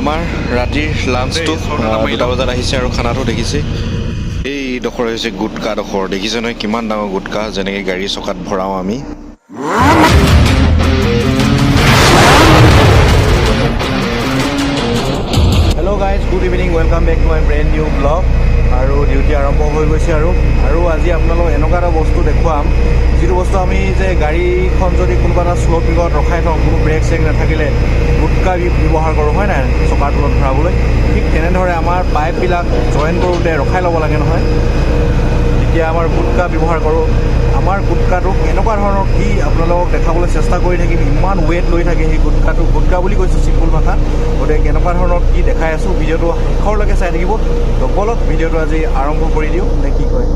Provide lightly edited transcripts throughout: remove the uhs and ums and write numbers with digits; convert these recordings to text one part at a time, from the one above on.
আমাৰ ৰাতিৰ লাঞ্চটো 2টা বজাত আহিছে আৰু খানাটো দেখিছে এই ডখৰ হৈছে গুটকা ডখৰ দেখিছে নহয় কিমান ডাঙৰ গুটকা যেনেকৈ গাড়ী চকাত ভৰাওঁ আমি hello' guys good evening welcome back to my brand new blog আৰু ডিউটি আৰম্ভ হৈ গৈছে আৰু আজি আপোনালোক এনেকুৱা এটা বস্তু দেখুৱাম যিটো বস্তু আমি যে গাড়ীখন যদি কোনোবা এটা শ্ল' পিকত ৰখাই থওঁ কোনো ব্ৰেক চেক নাথাকিলে গুটকা ব্যৱহাৰ কৰোঁ হয় নাই চকাৰ তলত ভৰাবলৈ ঠিক তেনেদৰে আমাৰ পাইপবিলাক জইন কৰোঁতে ৰখাই ল'ব লাগে নহয় তেতিয়া আমাৰ গুটকা ব্যৱহাৰ কৰোঁ আমাৰ গুটকাটো এনেকুৱা ধৰণৰ কি আপোনালোকক দেখাবলৈ চেষ্টা কৰি থাকিম ইমান ৱেইট লৈ থাকে সেই গুটকাটো গুটকা বুলি কৈছোঁ চিম্পুল ভাষাত গতিকে কেনেকুৱা ধৰণৰ কি দেখাই আছোঁ ভিডিঅ'টো শেষৰলৈকে চাই থাকিব তো বলক ভিডিঅ'টো আজি আৰম্ভ কৰি দিওঁ নে কি কয়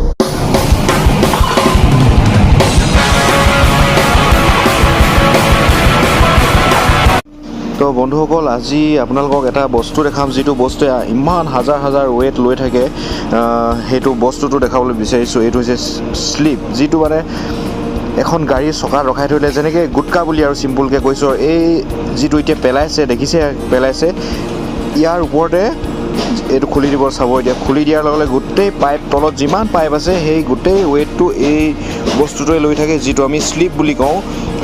তো বন্ধুসকল আজি আপোনালোকক এটা বস্তু দেখাম যিটো বস্তুৱে ইমান হাজাৰ হাজাৰ ৱেইট লৈ থাকে সেইটো বস্তুটো দেখাবলৈ বিচাৰিছোঁ এইটো হৈছে স্লিপ যিটো মানে এখন গাড়ীৰ চকাত ৰখাই থ'লে যেনেকৈ গুটকা বুলি আৰু চিম্পুলকৈ কৈছোঁ এই যিটো এতিয়া পেলাইছে দেখিছে পেলাইছে ইয়াৰ ওপৰতে এইটো খুলি দিব চাব এতিয়া খুলি দিয়াৰ লগে লগে গোটেই পাইপ তলত যিমান পাইপ আছে সেই গোটেই ৱেইটটো এই বস্তুটোৱে লৈ থাকে যিটো আমি স্লিপ বুলি কওঁ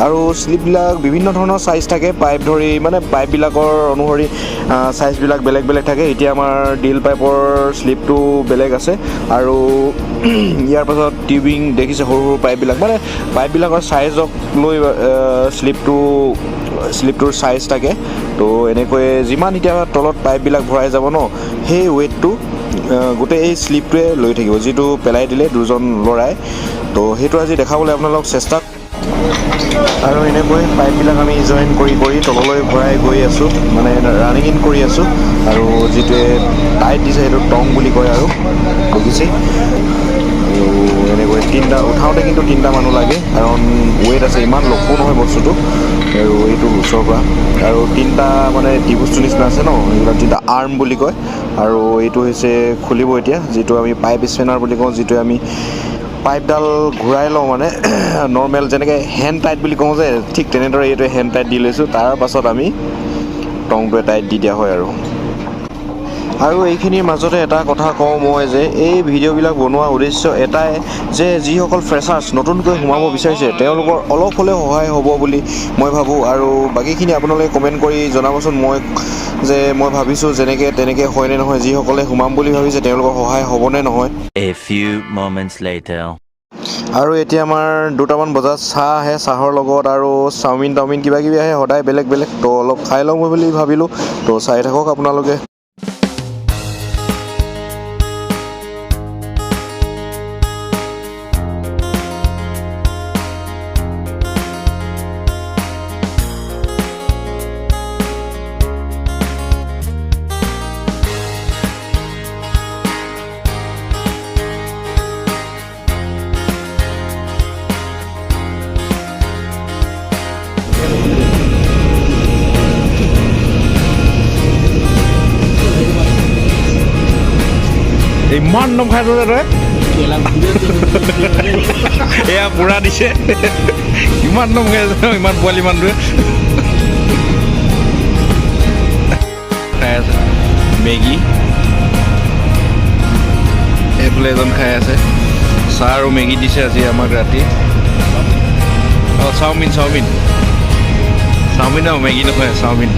আৰু স্লিপবিলাক বিভিন্ন ধৰণৰ চাইজ থাকে পাইপ ধৰি মানে পাইপবিলাকৰ অনুসৰি চাইজবিলাক বেলেগ বেলেগ থাকে এতিয়া আমাৰ ডিল পাইপৰ স্লিপটো বেলেগ আছে আৰু ইয়াৰ পাছত টিউবিং দেখিছে সৰু সৰু পাইপবিলাক মানে পাইপবিলাকৰ চাইজক লৈ স্লিপটোৰ চাইজ থাকে তো এনেকৈ যিমান এতিয়া তলত পাইপবিলাক ভৰাই যাব ন সেই ৱেইটটো গোটেই এই স্লিপটোৱে লৈ থাকিব যিটো পেলাই দিলে দুজন ল'ৰাই তো সেইটো আজি দেখাবলৈ আপোনালোক চেষ্টা আৰু এনেকৈ পাইপবিলাক আমি জইন কৰি তললৈ ভৰাই গৈ আছোঁ মানে ৰানিং ইন কৰি আছোঁ আৰু যিটোৱে টাইট দিছে সেইটো টং বুলি কয় আৰু দেখিছে আৰু এনেকৈ উঠাওঁতে কিন্তু 3টা মানুহ লাগে কাৰণ ৱেইট আছে ইমান লকো নহয় বস্তুটো আৰু এইটো ওচৰৰ পৰা আৰু 3টা মানে ত্ৰিভুজটো নিচিনা আছে ন এইবিলাক 3টা আৰ্ম বুলি কয় আৰু এইটো হৈছে খুলিব এতিয়া যিটো আমি পাইপ স্পেনাৰ বুলি কওঁ যিটোৱে আমি পাইপডাল ঘূৰাই লওঁ মানে নৰ্মেল যেনেকৈ হেণ্ড টাইট বুলি কওঁ যে ঠিক তেনেদৰে এইটোৱে হেণ্ড টাইট দি লৈছোঁ তাৰ পাছত আমি টংটোৱে টাইট দি দিয়া হয় আৰু এইখিনিৰ মাজতে এটা কথা কওঁ মই যে এই ভিডিঅ'বিলাক বনোৱাৰ উদ্দেশ্য এটাই যে যিসকল ফ্ৰেছাৰ্ছ নতুনকৈ সোমাব বিচাৰিছে তেওঁলোকৰ অলপ হ'লেও সহায় হ'ব বুলি মই ভাবোঁ আৰু বাকীখিনি আপোনালোকে কমেণ্ট কৰি জনাবচোন মই ভাবিছোঁ যেনেকৈ তেনেকৈ হয়নে নহয় যিসকলে সোমাম বুলি ভাবিছে তেওঁলোকৰ সহায় হ'বনে নহয় A few moments later আৰু এতিয়া আমাৰ 2টামান বজাত চাহ আহে চাহৰ লগত আৰু চাওমিন কিবা কিবি আহে সদায় বেলেগ বেলেগ তো অলপ খাই লওঁ বুলি ভাবিলোঁ তো চাই থাকক আপোনালোকে ইমান নম খাই তই এয়া পুৰা দিছে ইমান নম খাই ইমান পোৱালি মানুহটোৱে খাই আছে মেগী এইফালে এজন খাই আছে চাহ আৰু মেগী দিছে আজি আমাক ৰাতি চাওমিন আৰু মেগী নহয় চাওমিন